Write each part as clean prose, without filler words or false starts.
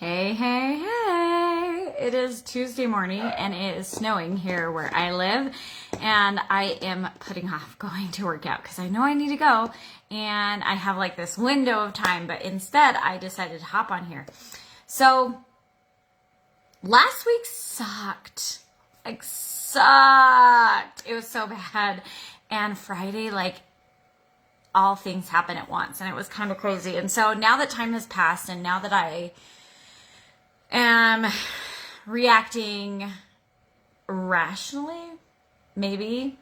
Hey, hey, hey. It is Tuesday morning and it is snowing here where I live. And I am putting off going to work out because I know I need to go. And I have like this window of time, but instead I decided to hop on here. So last week sucked. Like, sucked. It was so bad. And Friday, like, all things happen at once. And it was kind of crazy. And so now that time has passed and now that I am reacting rationally, maybe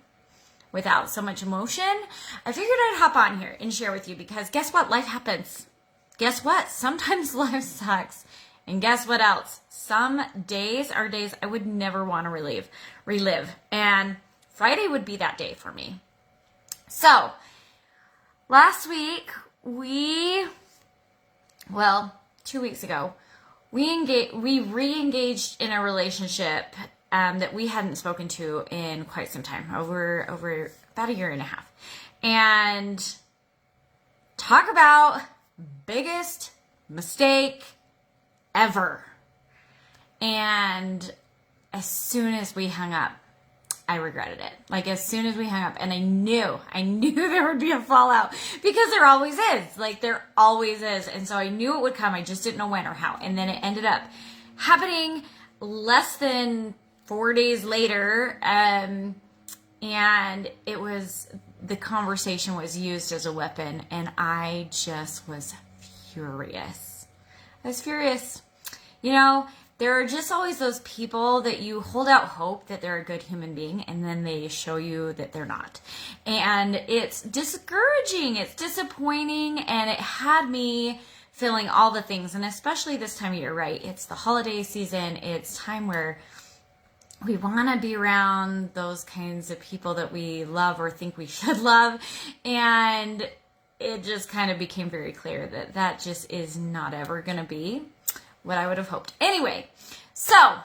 without so much emotion, I figured I'd hop on here and share with you because guess what? Life happens. Guess what? Sometimes life sucks. And guess what else? Some days are days I would never want to relive. And Friday would be that day for me. So last week, 2 weeks ago, we re-engaged in a relationship that we hadn't spoken to in quite some time, over about a year and a half. And talk about biggest mistake ever. And as soon as we hung up, I regretted it. Like, as soon as we hung up, and I knew there would be a fallout because there always is. Like, there always is. And so I knew it would come. I just didn't know when or how. And then it ended up happening less than 4 days later. And the conversation was used as a weapon. And I just was furious. I was furious. You know, there are just always those people that you hold out hope that they're a good human being and then they show you that they're not. And it's discouraging, it's disappointing, and it had me feeling all the things. And especially this time of year, right? It's the holiday season. It's time where we want to be around those kinds of people that we love or think we should love. And it just kind of became very clear that that just is not ever going to be what I would have hoped. Anyway, so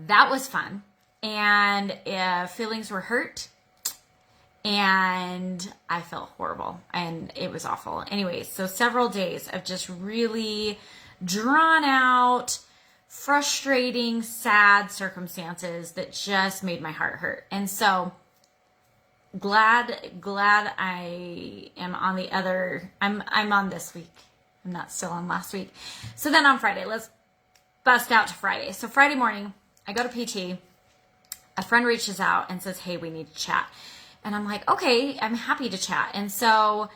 that was fun, and feelings were hurt, and I felt horrible, and it was awful. Anyway, so several days of just really drawn out, frustrating, sad circumstances that just made my heart hurt. And so glad I am on the other, I'm on this week. I'm not still on last week. So then on Friday, let's bust out to Friday. So Friday morning, I go to PT. A friend reaches out and says, hey, we need to chat. And I'm like, okay, I'm happy to chat. And so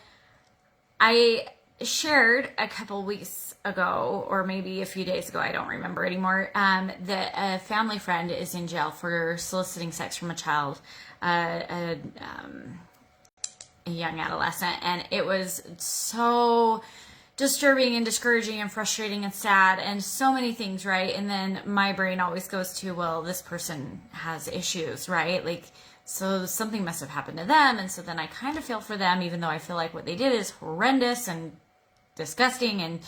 I shared a couple weeks ago, or maybe a few days ago, I don't remember anymore, that a family friend is in jail for soliciting sex from a child, a young adolescent. And it was so disturbing and discouraging and frustrating and sad and so many things, right? And then my brain always goes to, well, this person has issues, right? Like, so something must have happened to them. And so then I kind of feel for them, even though I feel like what they did is horrendous and disgusting. And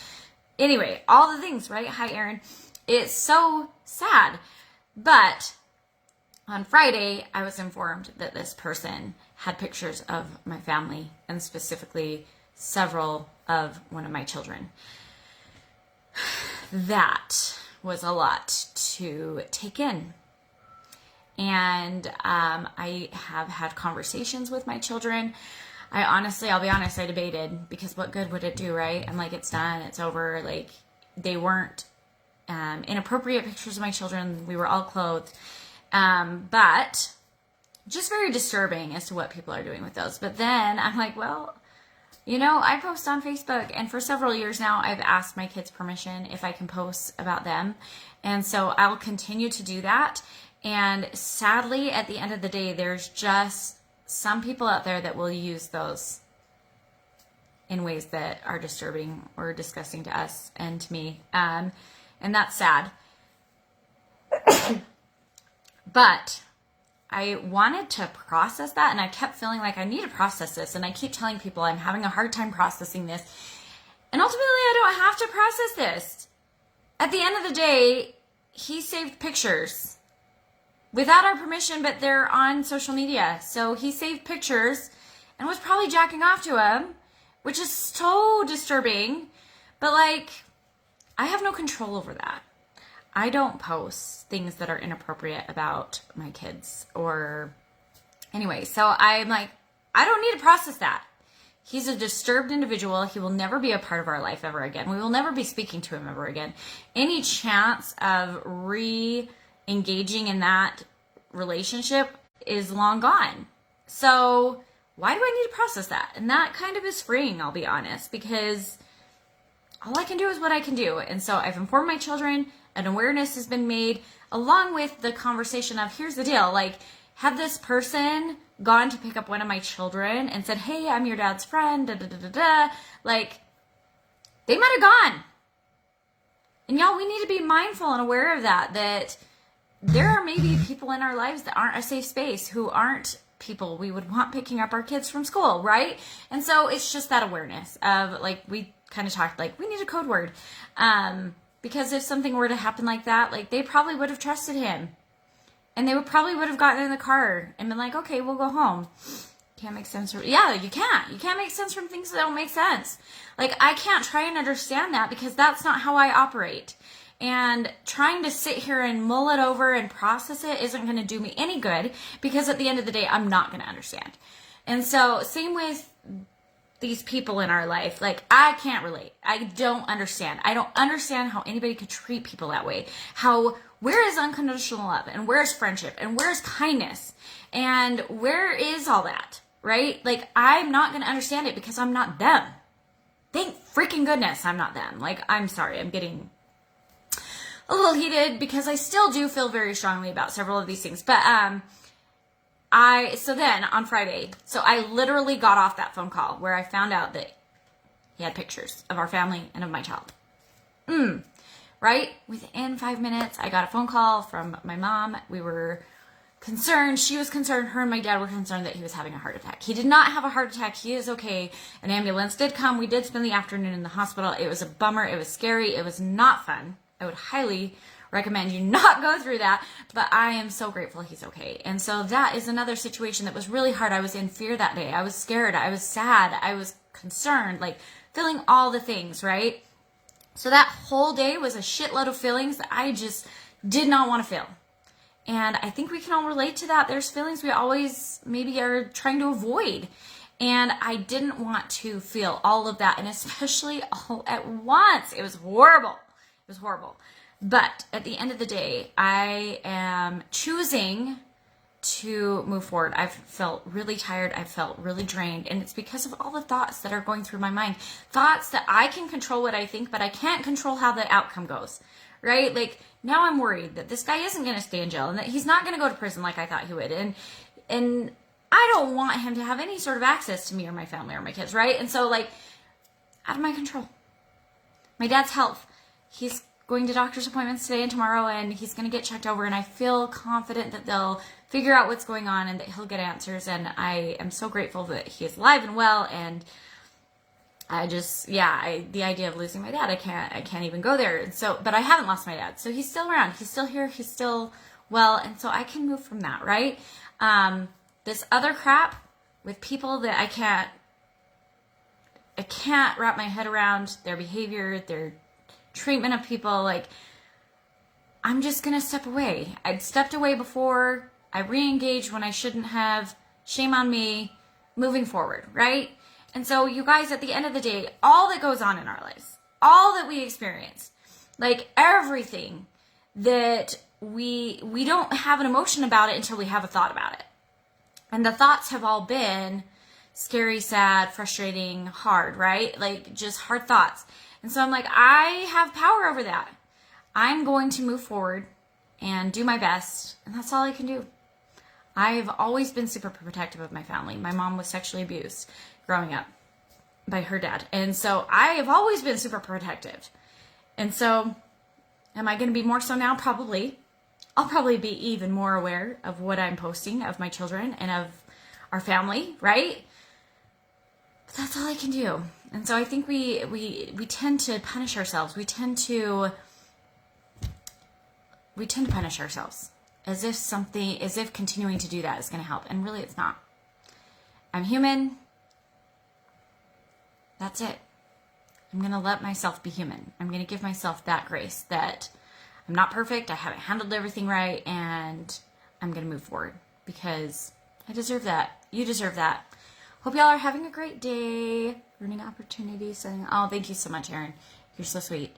anyway, all the things, right? Hi, Erin. It's so sad. But on Friday, I was informed that this person had pictures of my family, and specifically several of one of my children. That was a lot to take in. And I have had conversations with my children. I'll be honest, I debated, because what good would it do, right? I'm like, it's done, it's over. Like, they weren't inappropriate pictures of my children. We were all clothed. But just very disturbing as to what people are doing with those. But then I'm like, well, you know, I post on Facebook, and for several years now, I've asked my kids permission if I can post about them. And so I'll continue to do that. And sadly, at the end of the day, there's just some people out there that will use those in ways that are disturbing or disgusting to us and to me. And that's sad. But I wanted to process that, and I kept feeling like I need to process this, and I keep telling people I'm having a hard time processing this, and ultimately I don't have to process this. At the end of the day, he saved pictures without our permission, but they're on social media, so he saved pictures and was probably jacking off to him, which is so disturbing. But like, I have no control over that. I don't post things that are inappropriate about my kids or anyway. So I'm like, I don't need to process that. He's a disturbed individual. He will never be a part of our life ever again. We will never be speaking to him ever again. Any chance of re-engaging in that relationship is long gone. So why do I need to process that? And that kind of is freeing, I'll be honest, because all I can do is what I can do. And so I've informed my children, an awareness has been made, along with the conversation of, here's the deal, like, had this person gone to pick up one of my children and said, hey, I'm your dad's friend, da da da da da, like, they might have gone. And y'all, we need to be mindful and aware of that there are maybe people in our lives that aren't a safe space, who aren't people we would want picking up our kids from school, right? And so it's just that awareness of, like, we kind of talked, like, we need a code word. Because if something were to happen like that, like, they probably would have trusted him. And they probably would have gotten in the car and been like, okay, we'll go home. Can't make sense. Yeah, you can't. You can't make sense from things that don't make sense. Like, I can't try and understand that because that's not how I operate. And trying to sit here and mull it over and process it isn't going to do me any good, because at the end of the day, I'm not going to understand. And so same with these people in our life, like, I can't relate. I don't understand. I don't understand how anybody could treat people that way. Where is unconditional love, and where's friendship, and where's kindness, and where is all that, right? Like, I'm not going to understand it because I'm not them. Thank freaking goodness I'm not them. Like, I'm sorry, I'm getting a little heated because I still do feel very strongly about several of these things. But so then on Friday, so I literally got off that phone call where I found out that he had pictures of our family and of my child. Right? Within 5 minutes, I got a phone call from my mom. We were concerned. She was concerned. Her and my dad were concerned that he was having a heart attack. He did not have a heart attack. He is okay. An ambulance did come. We did spend the afternoon in the hospital. It was a bummer. It was scary. It was not fun. I would highly recommend you not go through that, but I am so grateful he's okay. And so that is another situation that was really hard. I was in fear that day. I was scared. I was sad. I was concerned, like, feeling all the things, right? So that whole day was a shitload of feelings that I just did not want to feel. And I think we can all relate to that. There's feelings we always maybe are trying to avoid. And I didn't want to feel all of that, and especially all at once. It was horrible. It was horrible. But at the end of the day, I am choosing to move forward. I've felt really tired. I've felt really drained. And it's because of all the thoughts that are going through my mind. Thoughts that I can control what I think, but I can't control how the outcome goes. Right? Like, now I'm worried that this guy isn't going to stay in jail and that he's not going to go to prison like I thought he would. And I don't want him to have any sort of access to me or my family or my kids, right? And so, like, out of my control. My dad's health. He's going to doctor's appointments today and tomorrow, and he's going to get checked over, and I feel confident that they'll figure out what's going on and that he'll get answers, and I am so grateful that he is alive and well. And I just, the idea of losing my dad, I can't even go there. And so, but I haven't lost my dad, so he's still around, he's still here, he's still well, and so I can move from that, right? This other crap with people that I can't wrap my head around their behavior, their treatment of people, like, I'm just gonna step away. I'd stepped away before, I re-engaged when I shouldn't have. Shame on me. Moving forward, right? And so, you guys, at the end of the day, all that goes on in our lives, all that we experience, like, everything that we don't have an emotion about it until we have a thought about it. And the thoughts have all been scary, sad, frustrating, hard, right? Like, just hard thoughts. And so I'm like, I have power over that. I'm going to move forward and do my best. And that's all I can do. I've always been super protective of my family. My mom was sexually abused growing up by her dad. And so I have always been super protective. And so am I going to be more so now? Probably. I'll probably be even more aware of what I'm posting of my children and of our family, right? But that's all I can do. And so I think we tend to punish ourselves. We tend to punish ourselves as if continuing to do that is going to help. And really, it's not. I'm human. That's it. I'm going to let myself be human. I'm going to give myself that grace that I'm not perfect. I haven't handled everything right. And I'm going to move forward because I deserve that. You deserve that. Hope y'all are having a great day. Learning opportunities. Oh, thank you so much, Erin. You're so sweet.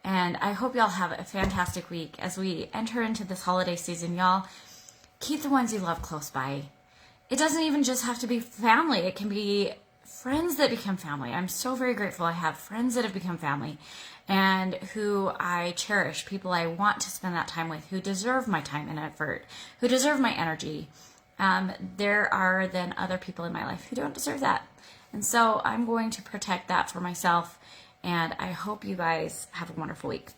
And I hope y'all have a fantastic week as we enter into this holiday season. Y'all, keep the ones you love close by. It doesn't even just have to be family. It can be friends that become family. I'm so very grateful I have friends that have become family and who I cherish, people I want to spend that time with, who deserve my time and effort, who deserve my energy. There are then other people in my life who don't deserve that. And so I'm going to protect that for myself. And I hope you guys have a wonderful week.